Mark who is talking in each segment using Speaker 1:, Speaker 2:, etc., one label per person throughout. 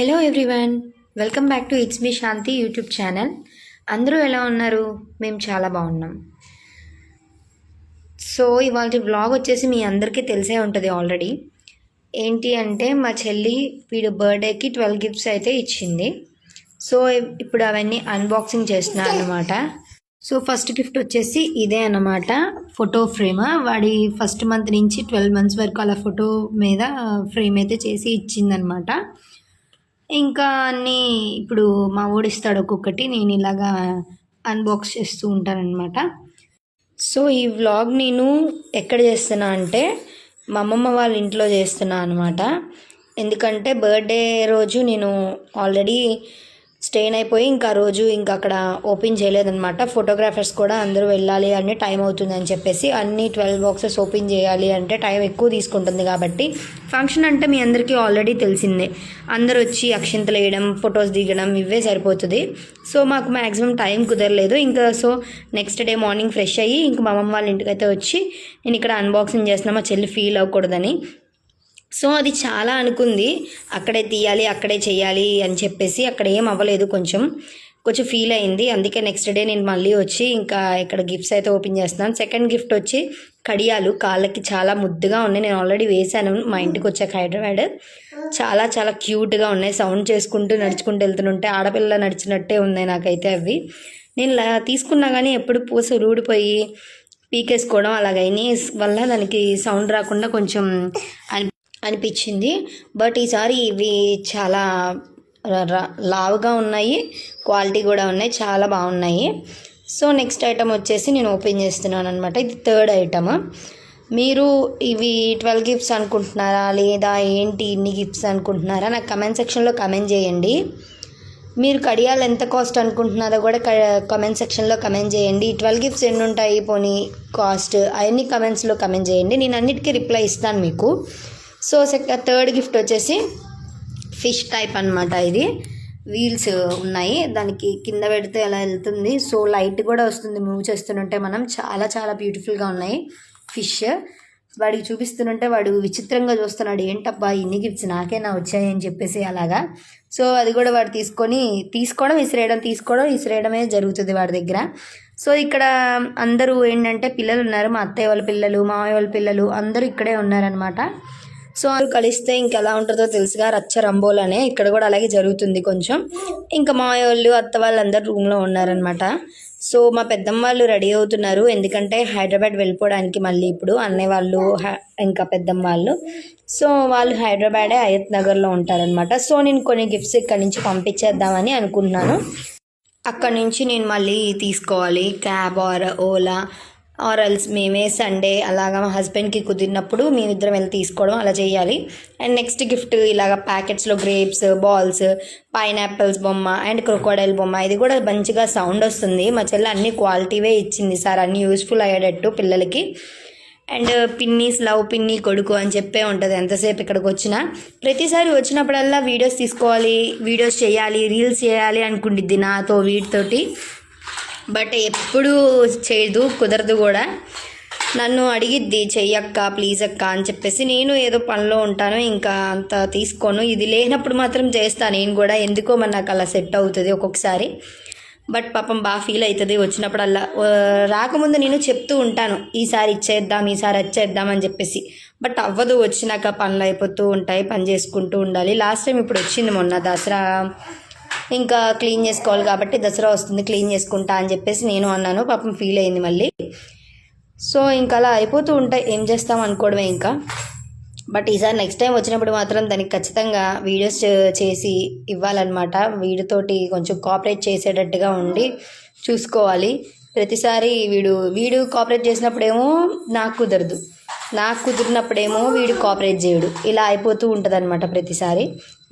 Speaker 1: Hello everyone, welcome back to it's me Shanti YouTube channel. అందరూ ఎలా ఉన్నారు? మేము చాలా బాగున్నాం. సో ఇవాళ వ్లాగ్ వచ్చేసి మీ అందరికీ తెలిసే ఉంటుంది ఆల్రెడీ. ఏంటి అంటే మా చెల్లి వీడు బర్త్డేకి 12 గిఫ్ట్స్ అయితే ఇచ్చింది. సో ఇప్పుడు అవన్నీ అన్బాక్సింగ్ చేస్తున్నాను అనమాట. సో ఫస్ట్ గిఫ్ట్ వచ్చేసి ఇదే అన్నమాట, ఫోటో ఫ్రేమ్. వాడి ఫస్ట్ మంత్ నుంచి 12 months వరకు అలా ఫోటో మీద ఫ్రేమ్ అయితే చేసి ఇచ్చిందనమాట. ఇంకా అన్నీ ఇప్పుడు మా ఓడిస్తాడు ఒక్కొక్కటి, నేను ఇలాగా అన్బాక్స్ చేస్తూ ఉంటానన్నమాట. సో ఈ వ్లాగ్ నేను ఎక్కడ చేస్తున్నా అంటే మా అమ్మమ్మ వాళ్ళ ఇంట్లో చేస్తున్నా అనమాట. ఎందుకంటే బర్త్డే రోజు నేను ఆల్రెడీ స్టెయిన్ అయిపోయి ఇంకా రోజు ఇంకా అక్కడ ఓపెన్ చేయలేదన్నమాట. ఫోటోగ్రాఫర్స్ కూడా అందరూ వెళ్ళాలి అని టైం అవుతుందని చెప్పేసి అన్ని 12 boxes ఓపెన్ చేయాలి అంటే టైం ఎక్కువ తీసుకుంటుంది. కాబట్టి ఫంక్షన్ అంటే మీ అందరికీ ఆల్రెడీ తెలిసిందే, అందరూ వచ్చి అక్షింతలు వేయడం, ఫొటోస్ దిగడం ఇవే సరిపోతుంది. సో మాకు మ్యాక్సిమం టైం కుదరలేదు. ఇంకా so next day morning fresh అయ్యి ఇంకా మా అమ్మమ్మ వాళ్ళ ఇంటికి అయితే వచ్చి నేను ఇక్కడ అన్బాక్సింగ్ చేస్తున్నా, మా చెల్లి ఫీల్ అవ్వకూడదని. సో అది చాలా అనుకుంది అక్కడే తీయాలి అక్కడే చేయాలి అని చెప్పేసి, అక్కడ ఏం అవ్వలేదు, కొంచెం ఫీల్ అయింది. అందుకే నెక్స్ట్ డే నేను మళ్ళీ వచ్చి ఇంకా ఇక్కడ గిఫ్ట్స్ అయితే ఓపెన్ చేస్తున్నాను. సెకండ్ గిఫ్ట్ వచ్చి కడియాలు, కాళ్ళకి చాలా ముద్దుగా ఉన్నాయి. నేను ఆల్రెడీ వేశాను మా ఇంటికి వచ్చాక హైదరాబాద్. చాలా చాలా క్యూట్గా ఉన్నాయి. సౌండ్ చేసుకుంటూ నడుచుకుంటూ వెళ్తుంటే ఆడపిల్ల నడిచినట్టే ఉన్నాయి నాకైతే అవి. నేను తీసుకున్నా కానీ ఎప్పుడు పూస ఊడిపోయి పీకేసుకోవడం అలాగైనా వల్ల దానికి సౌండ్ రాకుండా కొంచెం అనిపించింది. బట్ ఈసారి ఇవి చాలా లావుగా ఉన్నాయి, క్వాలిటీ కూడా ఉన్నాయి, చాలా బాగున్నాయి. సో నెక్స్ట్ ఐటమ్ వచ్చేసి నేను ఓపెన్ చేస్తున్నాను అనమాట. ఇది థర్డ్ ఐటమ్. మీరు ఇవి 12 గిఫ్ట్స్ అనుకుంటున్నారా లేదా ఏంటి ఇన్ని గిఫ్ట్స్ అనుకుంటున్నారా? నాకు కమెంట్ సెక్షన్లో కమెంట్ చేయండి. మీరు కడియాలు ఎంత కాస్ట్ అనుకుంటున్నారో కూడా కమెంట్ సెక్షన్లో కమెంట్ చేయండి. 12 గిఫ్ట్స్ ఎన్ని ఉంటాయి పోనీ కాస్ట్ అవన్నీ కమెంట్స్లో కమెంట్ చేయండి, నేను అన్నిటికీ రిప్లై ఇస్తాను మీకు. సో థర్డ్ గిఫ్ట్ వచ్చేసి ఫిష్ టైప్ అనమాట. ఇది వీల్స్ ఉన్నాయి, దానికి కింద పెడితే అలా వెళ్తుంది. సో లైట్ కూడా వస్తుంది మూవ్ చేస్తుంటే మనం. చాలా చాలా బ్యూటిఫుల్గా ఉన్నాయి ఫిష్. వాడికి చూపిస్తుంటే వాడు విచిత్రంగా చూస్తున్నాడు, ఏంటబ్బా ఇన్ని గిఫ్ట్స్ నాకేనా వచ్చాయి అని చెప్పేసి అలాగా. సో అది కూడా వాడు తీసుకోవడం విసిరేయడమే జరుగుతుంది వాడి దగ్గర. సో ఇక్కడ అందరూ ఏంటంటే పిల్లలు ఉన్నారు, మా అత్తయ్య వాళ్ళ పిల్లలు, మామయ్య వాళ్ళ పిల్లలు అందరూ ఇక్కడే ఉన్నారనమాట. సో వాళ్ళు కలిస్తే ఇంకెలా ఉంటుందో తెలుసుగా, రచ్చ రంబోలనే ఇక్కడ కూడా అలాగే జరుగుతుంది కొంచెం. ఇంకా మామయ్య వాళ్ళు అత్త వాళ్ళు అందరు రూమ్లో ఉన్నారనమాట. సో మా పెద్దమ్మ వాళ్ళు రెడీ అవుతున్నారు, ఎందుకంటే హైదరాబాద్ వెళ్ళిపోవడానికి మళ్ళీ ఇప్పుడు అన్నయ్య వాళ్ళు ఇంకా పెద్దమ్మ వాళ్ళు. సో వాళ్ళు హైదరాబాదే అయత్ నగర్లో ఉంటారనమాట. సో నేను కొన్ని గిఫ్ట్స్ ఇక్కడి నుంచి పంపించేద్దామని అనుకుంటున్నాను. అక్కడి నుంచి నేను మళ్ళీ తీసుకోవాలి cab are Ola or else మేమే సండే అలాగా మా హస్బెండ్కి కుదిరినప్పుడు మేమిద్దరం వెళ్ళి తీసుకోవడం అలా చేయాలి. అండ్ నెక్స్ట్ గిఫ్ట్ ఇలాగ ప్యాకెట్స్లో గ్రేప్స్, బాల్స్, పైనాపిల్స్ బొమ్మ అండ్ క్రొకోడైల్ బొమ్మ. ఇది కూడా మంచిగా సౌండ్ వస్తుంది. మా చెల్లి అన్ని క్వాలిటీవే ఇచ్చింది సార్, అన్ని యూస్ఫుల్ అయ్యేటట్టు పిల్లలకి. అండ్ పిన్నీస్ లవ్ పిన్ని కొడుకు అని చెప్పే ఉంటుంది ఎంతసేపు ఇక్కడికి వచ్చినా. ప్రతిసారి వచ్చినప్పుడల్లా వీడియోస్ తీసుకోవాలి, వీడియోస్ చేయాలి, రీల్స్ చేయాలి అనుకుంటుంది నాతో వీటితోటి. బట్ ఎప్పుడు చేయదు, కుదరదు కూడా. నన్ను అడిగిద్ది చెయ్యక్క ప్లీజ్ అక్క అని చెప్పేసి, నేను ఏదో పనిలో ఉంటాను ఇంకా అంత తీసుకోను. ఇది లేనప్పుడు మాత్రం చేస్తాను నేను కూడా, ఎందుకో మరి నాకు అలా సెట్ అవుతుంది ఒక్కొక్కసారి. బట్ పాపం బాగా ఫీల్ అవుతుంది వచ్చినప్పుడల్లా. రాకముందు నేను చెప్తూ ఉంటాను ఈసారి వచ్చేద్దాం అని చెప్పేసి. బట్ అవ్వదు, వచ్చినాక పనులు అయిపోతూ ఉంటాయి, పని చేసుకుంటూ ఉండాలి. లాస్ట్ టైం ఇప్పుడు వచ్చింది మొన్న దసరా, ఇంకా క్లీన్ చేసుకోవాలి కాబట్టి దసరా వస్తుంది క్లీన్ చేసుకుంటా అని చెప్పేసి నేను అన్నాను. పాపం ఫీల్ అయింది మళ్ళీ. సో ఇంకా అలా అయిపోతూ ఉంటాయి, ఏం చేస్తాం అనుకోవడమే ఇంకా. బట్ ఈసారి నెక్స్ట్ టైం వచ్చినప్పుడు మాత్రం దానికి ఖచ్చితంగా వీడియోస్ చేసి ఇవ్వాలన్నమాట. వీడితోటి కొంచెం కోఆపరేట్ చేసేటట్టుగా ఉండి చూసుకోవాలి. ప్రతిసారి వీడు కోఆపరేట్ చేసినప్పుడేమో నాకు కుదరదు, నాకు కుదిరినప్పుడేమో వీడు కోఆపరేట్ చేయడు, ఇలా అయిపోతూ ఉంటుంది అనమాట ప్రతిసారి.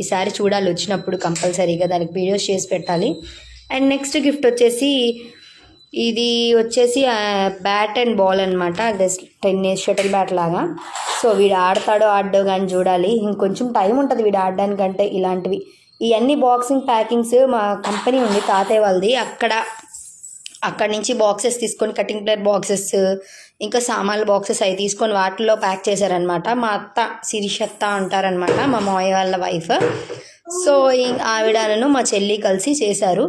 Speaker 1: ఈసారి చూడాలి వచ్చినప్పుడు కంపల్సరీగా దానికి వీడియోస్ చేసి పెట్టాలి. అండ్ నెక్స్ట్ గిఫ్ట్ వచ్చేసి ఇది వచ్చేసి బ్యాట్ అండ్ బాల్ అనమాట, జస్ట్ టెన్నిస్ షటిల్ బ్యాట్ లాగా. సో వీడు ఆడో కానీ చూడాలి, ఇంకొంచెం టైం ఉంటుంది వీడు ఆడడానికంటే. ఇలాంటివి ఇవన్నీ బాక్సింగ్ ప్యాకింగ్స్ మా కంపెనీ ఉంది తాతయ్య వాళ్ళది, అక్కడి నుంచి బాక్సెస్ తీసుకొని కటింగ్ ప్లేట్ బాక్సెస్ ఇంకా సామాన్ల బాక్సెస్ అవి తీసుకొని వాటిల్లో ప్యాక్ చేశారనమాట. మా అత్త శిరీషత్త అంటారనమాట, మా మావయ్య వాళ్ళ వైఫ్. సో ఆవిడను మా చెల్లి కలిసి చేశారు.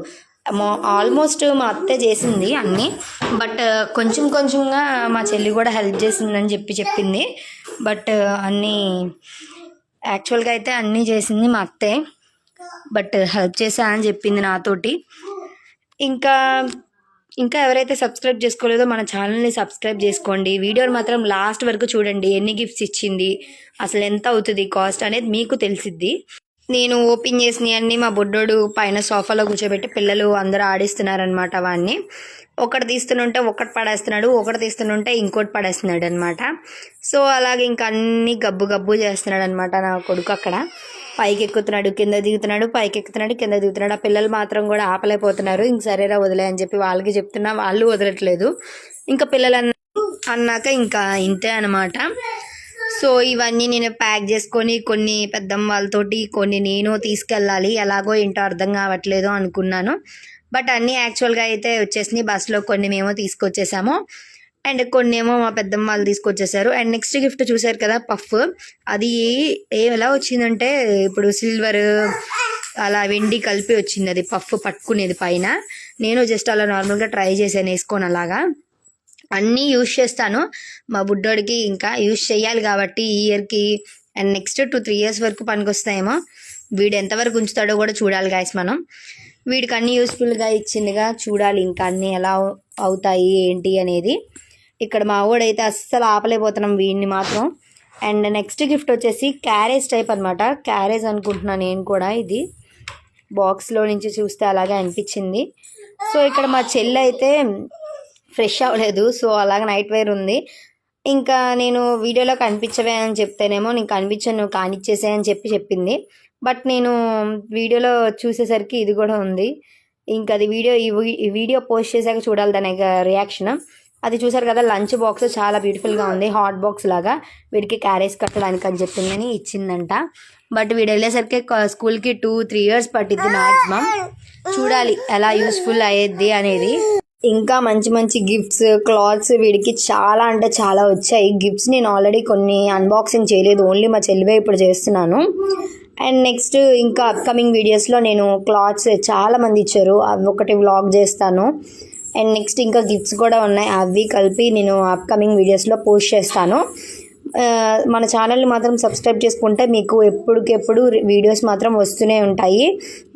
Speaker 1: ఆల్మోస్ట్ మా అత్తే చేసింది అన్నీ, బట్ కొంచెం కొంచెంగా మా చెల్లి కూడా హెల్ప్ చేసిందని చెప్పింది. బట్ అన్నీ యాక్చువల్గా అయితే అన్నీ చేసింది మా అత్తే, బట్ హెల్ప్ చేశా అని చెప్పింది నాతోటి. ఇంకా ఇంకా ఎవరైతే సబ్స్క్రైబ్ చేసుకోలేదో మన ఛానల్ని సబ్స్క్రైబ్ చేసుకోండి. వీడియోని మాత్రం లాస్ట్ వరకు చూడండి. ఎన్ని గిఫ్ట్స్ ఇచ్చింది, అసలు ఎంత అవుతుంది కాస్ట్ అనేది మీకు తెలిసిద్ది. నేను ఓపెన్ చేసినవి అన్నీ మా బొడ్డోడు పైన సోఫాలో కూర్చోబెట్టి పిల్లలు అందరూ ఆడిస్తున్నారనమాట. వాడిని ఒకటి తీస్తుంటే ఒకటి పడేస్తున్నాడు, ఒకటి తీస్తుంటే ఇంకోటి పడేస్తున్నాడు అనమాట. సో అలాగే ఇంకా అన్నీ గబ్బు గబ్బు చేస్తున్నాడు అనమాట నా కొడుకు. అక్కడ పైకి ఎక్కుతున్నాడు, కింద దిగుతున్నాడు, పైకి ఎక్కుతున్నాడు, కింద దిగుతున్నాడు. ఆ పిల్లలు మాత్రం కూడా ఆపలేకపోతున్నారు. ఇంక సరేరా వదిలే అని చెప్పి వాళ్ళకి చెప్తున్నా, వాళ్ళు వదలట్లేదు. ఇంకా పిల్లలు అన్నాక ఇంకా ఇంతే అనమాట. సో ఇవన్నీ నేను ప్యాక్ చేసుకొని కొన్ని పెద్దమ్మ వాళ్ళతోటి కొన్ని నేను తీసుకెళ్ళాలి. ఎలాగో ఏంటో అర్థం కావట్లేదు అనుకున్నాను. బట్ అన్నీ యాక్చువల్గా అయితే వచ్చేసినాయి. బస్సులో కొన్ని మేము తీసుకొచ్చేసాము, అండ్ కొన్ని ఏమో మా పెద్దమ్మ వాళ్ళు తీసుకొచ్చేసారు. అండ్ నెక్స్ట్ గిఫ్ట్ చూసారు కదా, పఫ్. అది ఎలా వచ్చిందంటే ఇప్పుడు సిల్వర్ అలా వెండి కలిపి వచ్చింది. అది పఫ్ పట్టుకునేది పైన. నేను జస్ట్ అలా నార్మల్గా ట్రై చేశాను వేసుకొని. అలాగా అన్నీ యూజ్ చేస్తాను. మా బుడ్డోడికి ఇంకా యూజ్ చేయాలి కాబట్టి ఈ ఇయర్కి అండ్ నెక్స్ట్ 2-3 years వరకు పనికొస్తాయేమో. వీడు ఎంతవరకు ఉంచుతాడో కూడా చూడాలి గాయస్ మనం. వీడికి అన్నీ యూస్ఫుల్గా ఇచ్చిందిగా, చూడాలి ఇంకా అన్నీ ఎలా అవుతాయి ఏంటి అనేది. ఇక్కడ మా వాడైతే అస్సలు ఆపలేకపోతున్నాం వీడిని మాత్రం. అండ్ నెక్స్ట్ గిఫ్ట్ వచ్చేసి క్యారేజ్ టైప్ అనమాట. క్యారేజ్ అనుకుంటున్నాను నేను కూడా. ఇది బాక్స్లో నుంచి చూస్తే అలాగే అనిపించింది. సో ఇక్కడ మా చెల్లి అయితే ఫ్రెష్ అవ్వలేదు, సో అలాగ నైట్ వేర్ ఉంది. ఇంకా నేను వీడియోలో కనిపించవే అని చెప్తేనేమో నేను కనిపించాను, నువ్వు కానిచ్చేసే అని చెప్పింది. బట్ నేను వీడియోలో చూసేసరికి ఇది కూడా ఉంది. ఇంకా అది ఈ వీడియో పోస్ట్ చేశాక చూడాలి దాని రియాక్షన్. అది చూసారు కదా, లంచ్ బాక్స్ చాలా బ్యూటిఫుల్గా ఉంది, హాట్ బాక్స్ లాగా. వీడికి క్యారేజ్ కట్టడానికి అని చెప్పిందని ఇచ్చిందంట. బట్ వీడు వెళ్ళేసరికి స్కూల్కి 2-3 years పట్టిద్ది మ్యాక్సిమం. చూడాలి ఎలా యూస్ఫుల్ అయ్యేది అనేది. ఇంకా మంచి మంచి గిఫ్ట్స్, క్లాత్స్ వీడికి చాలా అంటే చాలా వచ్చాయి. గిఫ్ట్స్ నేను ఆల్రెడీ కొన్ని అన్బాక్సింగ్ చేయలేదు, ఓన్లీ మా చెల్లివే ఇప్పుడు చేస్తున్నాను. అండ్ నెక్స్ట్ ఇంకా అప్కమింగ్ వీడియోస్లో నేను క్లాత్స్ చాలా మంది ఇచ్చారు, అవి ఒకటి వ్లాగ్ చేస్తాను. అండ్ నెక్స్ట్ ఇంకా గిఫ్ట్స్ కూడా ఉన్నాయి, అవి కలిపి నేను అప్కమింగ్ వీడియోస్లో పోస్ట్ చేస్తాను. మన ఛానల్ని మాత్రం సబ్స్క్రైబ్ చేసుకుంటే మీకు ఎప్పటికెప్పుడు వీడియోస్ మాత్రం వస్తూనే ఉంటాయి.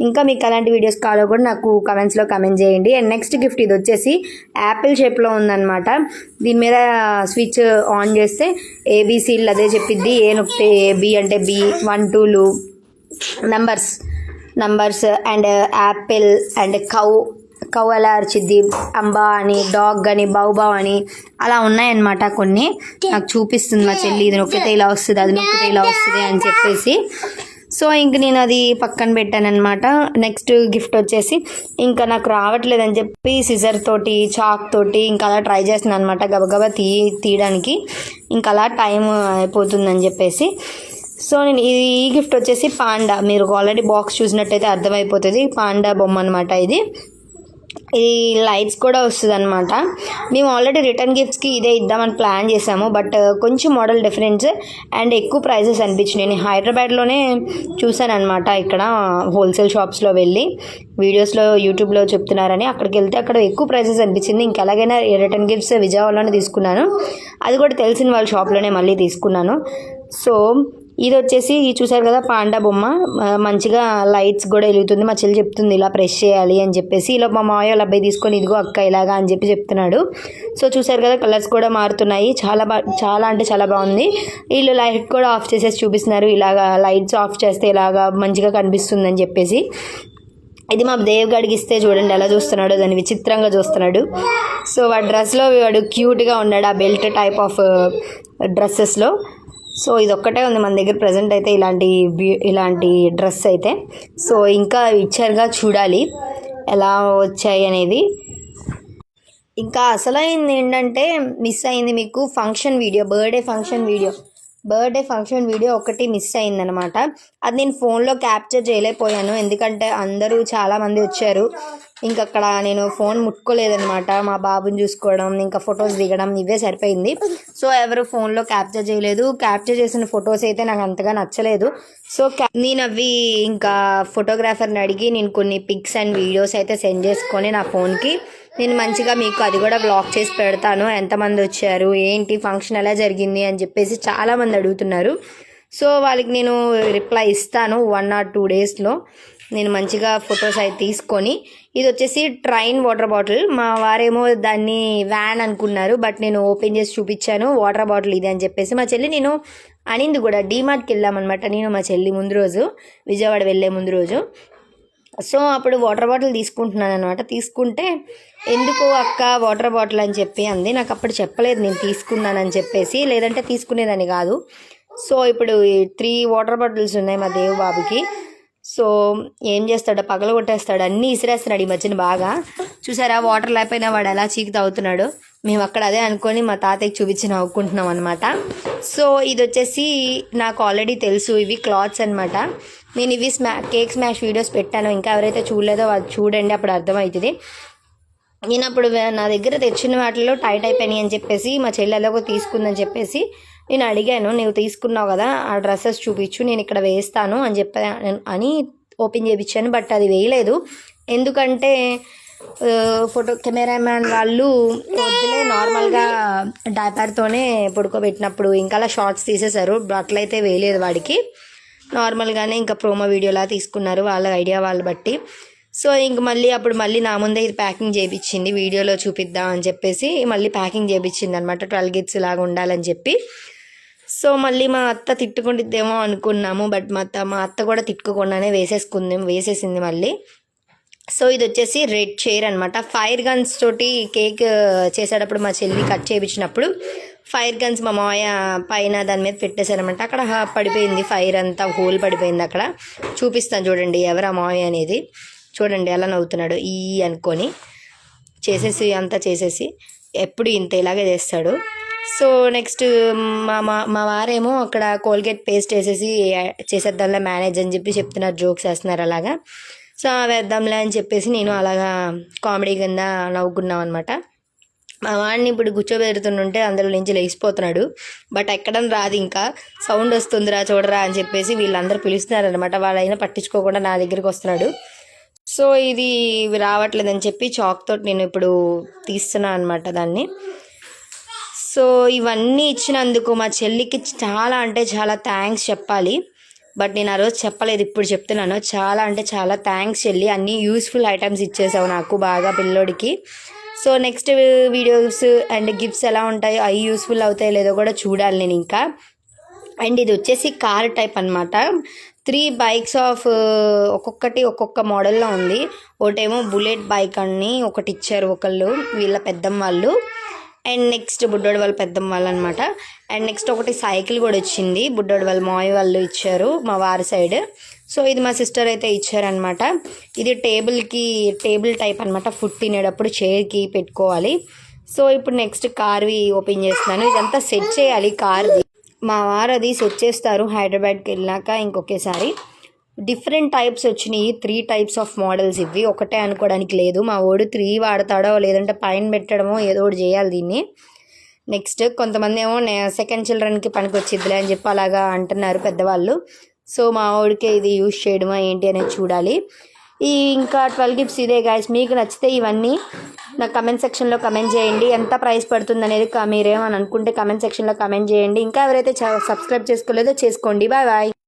Speaker 1: ఇంకా మీకు అలాంటి వీడియోస్ కావాలో కూడా నాకు కమెంట్స్లో కమెంట్ చేయండి. అండ్ నెక్స్ట్ గిఫ్ట్ ఇది వచ్చేసి యాపిల్ షేప్లో ఉందన్నమాట. దీని మీద స్విచ్ ఆన్ చేస్తే ఏబీసీలు అదే చెప్పిద్ది. ఏ నొక్కితే ఏబి అంటే B, 1 2 numbers and apple and cow ఎలా అరిచిద్ది, అంబా అని, డాగ్ అని, బౌబా అని అలా ఉన్నాయన్నమాట. కొన్ని నాకు చూపిస్తుంది మా చెల్లి, ఇది నొక్కితే ఇలా వస్తుంది, అది నొక్కితే ఇలా వస్తుంది అని చెప్పేసి. సో ఇంక నేను అది పక్కన పెట్టాను అనమాట. నెక్స్ట్ గిఫ్ట్ వచ్చేసి ఇంకా నాకు రావట్లేదని చెప్పి సిజర్ తోటి, చాక్ తోటి ఇంకా అలా ట్రై చేస్తున్నాను అనమాట, గబగబా తీయడానికి. ఇంకా అలా టైం అయిపోతుందని చెప్పేసి. సో నేను ఈ గిఫ్ట్ వచ్చేసి పాండా. మీరు ఆల్రెడీ బాక్స్ చూసినట్టయితే అర్థమైపోతుంది, పాండా బొమ్మ అనమాట. ఇది లైట్స్ కూడా వస్తుంది అనమాట. మేము ఆల్రెడీ రిటర్న్ గిఫ్ట్స్కి ఇదే ఇద్దామని ప్లాన్ చేసాము, బట్ కొంచెం మోడల్ డిఫరెన్స్ అండ్ ఎక్కువ ప్రైజెస్ అనిపించినాయి. నేను హైదరాబాద్లోనే చూసాను అనమాట, ఇక్కడ హోల్సేల్ షాప్స్లో వెళ్ళి వీడియోస్లో యూట్యూబ్లో చెప్తున్నారని అక్కడికి వెళ్తే అక్కడ ఎక్కువ ప్రైజెస్ అనిపించింది. ఇంకా ఎలాగైనా రిటర్న్ గిఫ్ట్స్ విజయవాడలోనే తీసుకున్నాను, అది కూడా తెలిసిన వాళ్ళ షాప్లోనే మళ్ళీ తీసుకున్నాను. సో ఇది వచ్చేసి చూసారు కదా పాండా బొమ్మ, మంచిగా లైట్స్ కూడా వెలుగుతుంది. మా చెల్లి చెప్తుంది ఇలా ప్రెస్ చేయాలి అని చెప్పేసి. ఇలా మా మావయ్య వాళ్ళ అబ్బాయి తీసుకొని ఇదిగో అక్క ఇలాగా అని చెప్తున్నాడు. సో చూసారు కదా కలర్స్ కూడా మారుతున్నాయి, చాలా అంటే చాలా బాగుంది. వీళ్ళు లైట్ కూడా ఆఫ్ చేసేసి చూపిస్తున్నారు, ఇలాగా లైట్స్ ఆఫ్ చేస్తే ఇలాగా మంచిగా కనిపిస్తుంది అని చెప్పేసి. ఇది మా దేవ్గడికి ఇస్తే చూడండి ఎలా చూస్తున్నాడో, దాన్ని విచిత్రంగా చూస్తున్నాడు. సో వాడు డ్రెస్లో వాడు క్యూట్గా ఉన్నాడు, ఆ బెల్ట్ టైప్ ఆఫ్ డ్రెస్సెస్లో. సో ఇది ఒక్కటే ఉంది మన దగ్గర ప్రజెంట్ అయితే, ఇలాంటి డ్రెస్ అయితే. సో ఇంకా ఇచ్చారుగా, చూడాలి ఎలా వచ్చాయి అనేది. ఇంకా అసలైంది ఏంటంటే మిస్ అయింది మీకు function video, birthday function video. Birthday function video ఒకటి మిస్ అయిందనమాట. అది నేను ఫోన్లో క్యాప్చర్ చేయలేకపోయాను, ఎందుకంటే అందరూ చాలామంది వచ్చారు. ఇంకక్కడ నేను ఫోన్ ముట్టుకోలేదనమాట. మా బాబుని చూసుకోవడం, ఇంకా ఫొటోస్ దిగడం ఇవే సరిపోయింది. సో ఎవరు ఫోన్లో క్యాప్చర్ చేయలేదు. క్యాప్చర్ చేసిన ఫొటోస్ అయితే నాకు అంతగా నచ్చలేదు. సో నేను అవి ఇంకా ఫోటోగ్రాఫర్ని అడిగి నేను కొన్ని పిక్స్ అండ్ వీడియోస్ అయితే సెండ్ చేసుకొని నా ఫోన్కి నేను మంచిగా మీకు అది కూడా బ్లాగ్ చేసి పెడతాను. ఎంతమంది వచ్చారు, ఏంటి ఫంక్షన్ ఎలా జరిగింది అని చెప్పేసి చాలామంది అడుగుతున్నారు. సో వాళ్ళకి నేను రిప్లై ఇస్తాను 1 or 2 డేస్లో. నేను మంచిగా ఫొటోస్ అయితే తీసుకొని, ఇది వచ్చేసి ట్రైన్ వాటర్ బాటిల్. మా వారేమో దాన్ని వ్యాన్ అనుకున్నారు, బట్ నేను ఓపెన్ చేసి చూపించాను వాటర్ బాటిల్ ఇది అని చెప్పేసి. మా చెల్లి నేను అనింది కూడా, డీమార్ట్కి వెళ్ళామన్నమాట నేను మా చెల్లి ముందు రోజు, విజయవాడ వెళ్ళే ముందు రోజు. సో అప్పుడు వాటర్ బాటిల్ తీసుకుంటున్నాను అనమాట. తీసుకుంటే ఎందుకు అక్క వాటర్ బాటిల్ అని చెప్పి అంది. నాకు అప్పుడు చెప్పలేదు నేను తీసుకున్నానని చెప్పేసి, లేదంటే తీసుకునేదని కాదు. సో ఇప్పుడు 3 వాటర్ బాటిల్స్ ఉన్నాయి మా దేవు బాబుకి. సో ఏం చేస్తాడో పగలగొట్టేస్తాడు, అన్నీ ఇసిరేస్తున్నాడు ఈ మధ్యన బాగా. చూసారా వాటర్ లేకపోయినా వాడు ఎలా చీకి తాగుతున్నాడు. మేము అక్కడ అదే అనుకొని మా తాతయ్యకి చూపించి నవ్వుకుంటున్నాం అనమాట. సో ఇది వచ్చేసి నాకు ఆల్రెడీ తెలుసు, ఇవి క్లాత్స్ అనమాట. నేను ఇవి కేక్ స్మాష్ వీడియోస్ పెట్టాను, ఇంకా ఎవరైతే చూడలేదో వాళ్ళు చూడండి, అప్పుడు అర్థమవుతుంది. నేను అప్పుడు నా దగ్గర తెచ్చిన వాటిలో టైట్ అయిపోయినాయి అని చెప్పేసి మా చెల్లెలకు తీసుకుందని చెప్పేసి నేను అడిగాను, నువ్వు తీసుకున్నావు కదా ఆ డ్రెస్సెస్ చూపించు, నేను ఇక్కడ వేస్తాను అని అని ఓపెన్ చేయించాను. బట్ అది వేయలేదు, ఎందుకంటే కెమెరామ్యాన్ వాళ్ళు వద్దులే నార్మల్గా డైపర్తోనే పడుకోబెట్టినప్పుడు ఇంకా అలా షార్ట్స్ తీసేశారు. అట్లయితే వేయలేదు వాడికి, నార్మల్గానే ఇంకా ప్రోమో వీడియోలా తీసుకున్నారు వాళ్ళ ఐడియా వాళ్ళు బట్టి. సో ఇంక మళ్ళీ నా ముందే ఇది ప్యాకింగ్ చేయించింది, వీడియోలో చూపిద్దాం అని చెప్పేసి మళ్ళీ ప్యాకింగ్ చేయించింది అనమాట, 12 గిఫ్ట్స్ లాగా ఉండాలని చెప్పి. సో మళ్ళీ మా అత్త తిట్టుకుంటుందేమో అనుకున్నాము, బట్ మా అత్త కూడా తిట్టుకోకుండానే వేసేసింది మళ్ళీ. సో ఇది వచ్చేసి రెడ్ చైర్ అనమాట. ఫైర్ గన్స్ తోటి కేక్ చేసేటప్పుడు మా చెల్లి కట్ చేయించినప్పుడు ఫైర్ గన్స్ మా మావయ్య పైన దాని మీద పెట్టేశారనమాట. అక్కడ పడిపోయింది ఫైర్ అంతా, హోల్ పడిపోయింది అక్కడ. చూపిస్తాను చూడండి ఎవరు ఆ మావయ్య అనేది. చూడండి ఎలా నవ్వుతున్నాడు ఈ అనుకొని, చేసేసి ఎప్పుడు ఇంత ఇలాగే చేస్తాడు. సో నెక్స్ట్ మా వారేమో అక్కడ కోల్గేట్ పేస్ట్ వేసేసి చేసేద్దాంలే మేనేజ్ అని చెప్పి చెప్తున్నారు, జోక్స్ వేస్తున్నారు అలాగా. సో వేద్దాంలే అని చెప్పేసి నేను అలాగా కామెడీ కింద నవ్వుకున్నాం అనమాట. మా వాడిని ఇప్పుడు కూర్చోబెడుతుంటే అందులో నుంచి లేచిపోతున్నాడు, బట్ ఎక్కడం రాదు, ఇంకా సౌండ్ వస్తుందిరా చూడరా అని చెప్పేసి వీళ్ళందరూ పిలుస్తున్నారు అనమాట. వాళ్ళైనా పట్టించుకోకుండా నా దగ్గరికి వస్తున్నాడు. సో ఇది రావట్లేదని చెప్పి చాక్ తోటి నేను ఇప్పుడు తీస్తున్నాను అనమాట దాన్ని. సో ఇవన్నీ ఇచ్చినందుకు మా చెల్లికి చాలా అంటే చాలా థ్యాంక్స్ చెప్పాలి, బట్ నేను ఆ రోజు చెప్పలేదు, ఇప్పుడు చెప్తున్నాను. చాలా అంటే చాలా థ్యాంక్స్ చెల్లి, అన్నీ యూస్ఫుల్ ఐటమ్స్ ఇచ్చేసావు నాకు బాగా పిల్లోడికి. So next videos and gifts ఎలా ఉంటాయో అవి యూస్ఫుల్ అవుతాయో లేదో కూడా చూడాలి నేను ఇంకా. అండ్ ఇది వచ్చేసి కార్ టైప్ అనమాట. 3 బైక్స్ ఆఫ్ ఒక్కొక్కటి ఒక్కొక్క మోడల్లో ఉంది. ఒకటేమో బుల్లెట్ బైక్ అని ఒకటి ఇచ్చారు ఒకళ్ళు వీళ్ళ పెద్దమ్మ వాళ్ళు, అండ్ నెక్స్ట్ బుడ్డోడి వాళ్ళ పెద్దమ్మ వాళ్ళు అనమాట. అండ్ నెక్స్ట్ ఒకటి సైకిల్ కూడా వచ్చింది, బుడ్డోడి వాళ్ళ మావి వాళ్ళు ఇచ్చారు మా వారి సైడ్. సో ఇది మా సిస్టర్ అయితే ఇచ్చారనమాట. ఇది టేబుల్ టైప్ అనమాట, ఫుడ్ తినేటప్పుడు చైర్కి పెట్టుకోవాలి. సో ఇప్పుడు నెక్స్ట్ కార్వి ఓపెన్ చేస్తున్నాను. ఇదంతా సెట్ చేయాలి కార్ది, మా వారు అది సెట్ చేస్తారు హైదరాబాద్కి వెళ్ళాక ఇంకొకేసారి. డిఫరెంట్ టైప్స్ వచ్చినాయి, 3 టైప్స్ ఆఫ్ మోడల్స్ ఇవి, ఒకటే అనుకోవడానికి లేదు. మా వాడు 3 వాడతాడో లేదంటే పైన పెట్టడమో ఏదో ఒకటి చేయాలి దీన్ని. నెక్స్ట్ కొంతమంది ఏమో సెకండ్ చిల్డ్రన్కి పనికి వచ్చిద్దిలే అని చెప్పి అలాగా అంటున్నారు పెద్దవాళ్ళు. సో మా వాడికే ఇది యూజ్ చేయడమా ఏంటి అనేది చూడాలి. ఇంకా 12 గిఫ్ట్స్ ఇదే గాయస్. మీకు నచ్చితే ఇవన్నీ నాకు కమెంట్ సెక్షన్లో కమెంట్ చేయండి, ఎంత ప్రైస్ పడుతుంది అనేది మీరేమని అనుకుంటే కమెంట్ సెక్షన్లో కమెంట్ చేయండి. ఇంకా ఎవరైతే సబ్స్క్రైబ్ చేసుకోలేదో చేసుకోండి. Bye bye.